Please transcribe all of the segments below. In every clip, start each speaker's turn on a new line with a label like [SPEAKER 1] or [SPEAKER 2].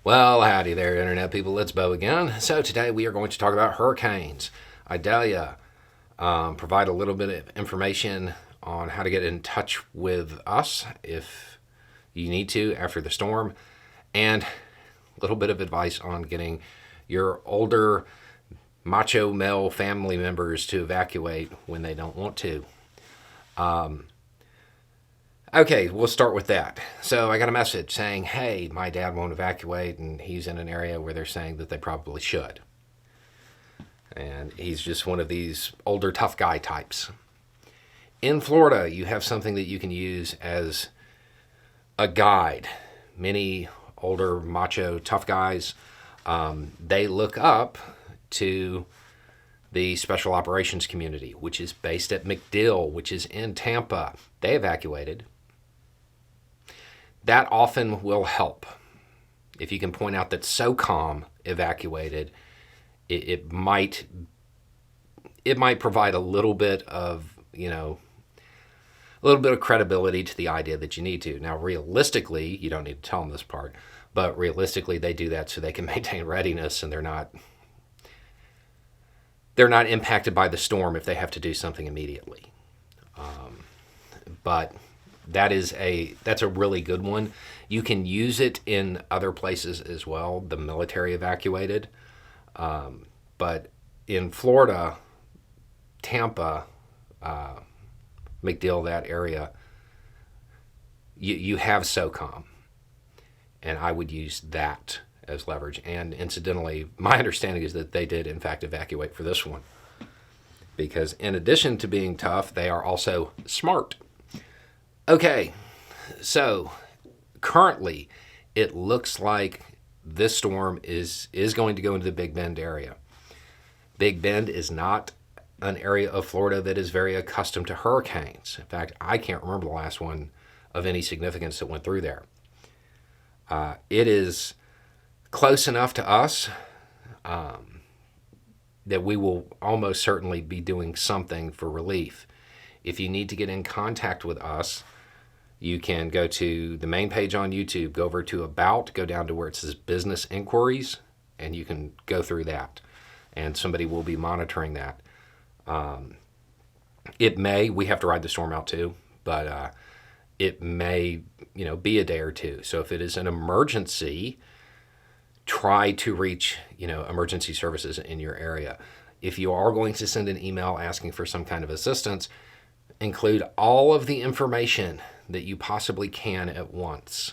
[SPEAKER 1] Well, howdy there, Internet people. It's Bo again. So, today we are going to talk about hurricanes. Idalia, provide a little bit of information on how to get in touch with us if you need to after the storm, and a little bit of advice on getting your older macho male family members to evacuate when they don't want to. Okay, we'll start with that. So I got a message saying, hey, my dad won't evacuate, and he's in an area where they're saying that they probably should. And he's just one of these older tough guy types. In Florida, you have something that you can use as a guide. Many older macho tough guys, they look up to the special operations community, which is based at MacDill, which is in Tampa. They evacuated. That often will help. If you can point out that SOCOM evacuated, it might provide a little bit of credibility to the idea that you need to. Now, realistically, you don't need to tell them this part, but realistically, they do that so they can maintain readiness, and they're not impacted by the storm if they have to do something immediately. But that's a really good one. You can use it in other places as well. The military evacuated, but in Florida, Tampa, MacDill, that area, you have SOCOM, and I would use that as leverage. And incidentally, my understanding is that they did in fact evacuate for this one, because in addition to being tough, they are also smart. Okay, so currently it looks like this storm is going to go into the Big Bend area. Big Bend is not an area of Florida that is very accustomed to hurricanes. In fact, I can't remember the last one of any significance that went through there. It is close enough to us that we will almost certainly be doing something for relief. If you need to get in contact with us, you can go to the main page on YouTube, go over to About, go down to where it says Business Inquiries, and you can go through that. And somebody will be monitoring that. We have to ride the storm out too, but it may, be a day or two. So if it is an emergency, try to reach, emergency services in your area. If you are going to send an email asking for some kind of assistance, include all of the information that you possibly can at once.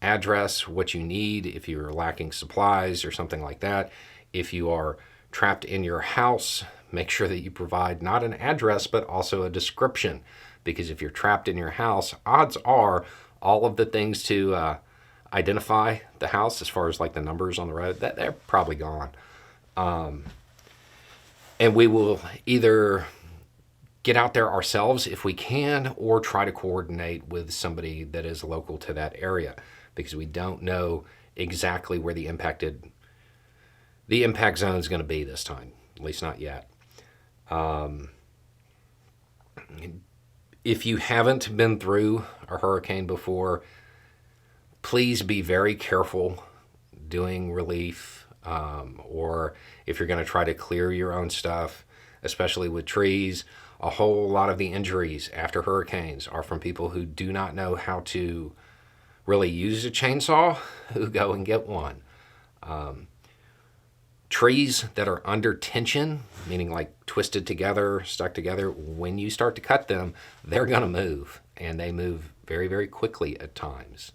[SPEAKER 1] Address, what you need, if you're lacking supplies or something like that. If you are trapped in your house, make sure that you provide not an address, but also a description. Because if you're trapped in your house, odds are all of the things to identify the house, as far as like the numbers on the road, that they're probably gone. And we will either get out there ourselves if we can, or try to coordinate with somebody that is local to that area, because we don't know exactly where the impact zone is going to be this time, at least not yet. If you haven't been through a hurricane before, please be very careful doing relief, or if you're going to try to clear your own stuff, especially with trees. A whole lot of the injuries after hurricanes are from people who do not know how to really use a chainsaw, who go and get one. Trees that are under tension, meaning like twisted together, stuck together, when you start to cut them, they're going to move, and they move very, very quickly at times.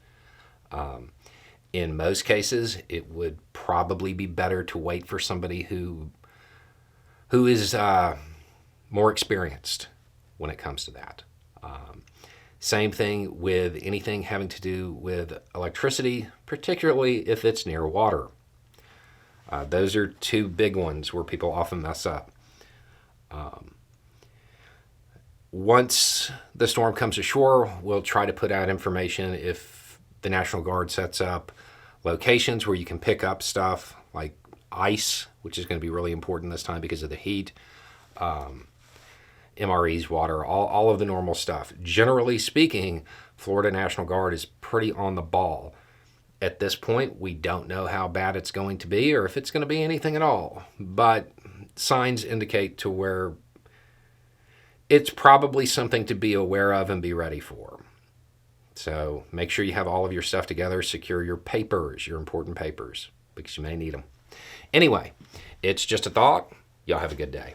[SPEAKER 1] In most cases, it would probably be better to wait for somebody who is more experienced when it comes to that. Same thing with anything having to do with electricity, particularly if it's near water. Those are two big ones where people often mess up. Once the storm comes ashore, we'll try to put out information if the National Guard sets up locations where you can pick up stuff like ice, which is going to be really important this time because of the heat. MREs, water, all of the normal stuff. Generally speaking, Florida National Guard is pretty on the ball. At this point, we don't know how bad it's going to be or if it's going to be anything at all. But signs indicate to where it's probably something to be aware of and be ready for. So make sure you have all of your stuff together. Secure your papers, your important papers, because you may need them. Anyway, it's just a thought. Y'all have a good day.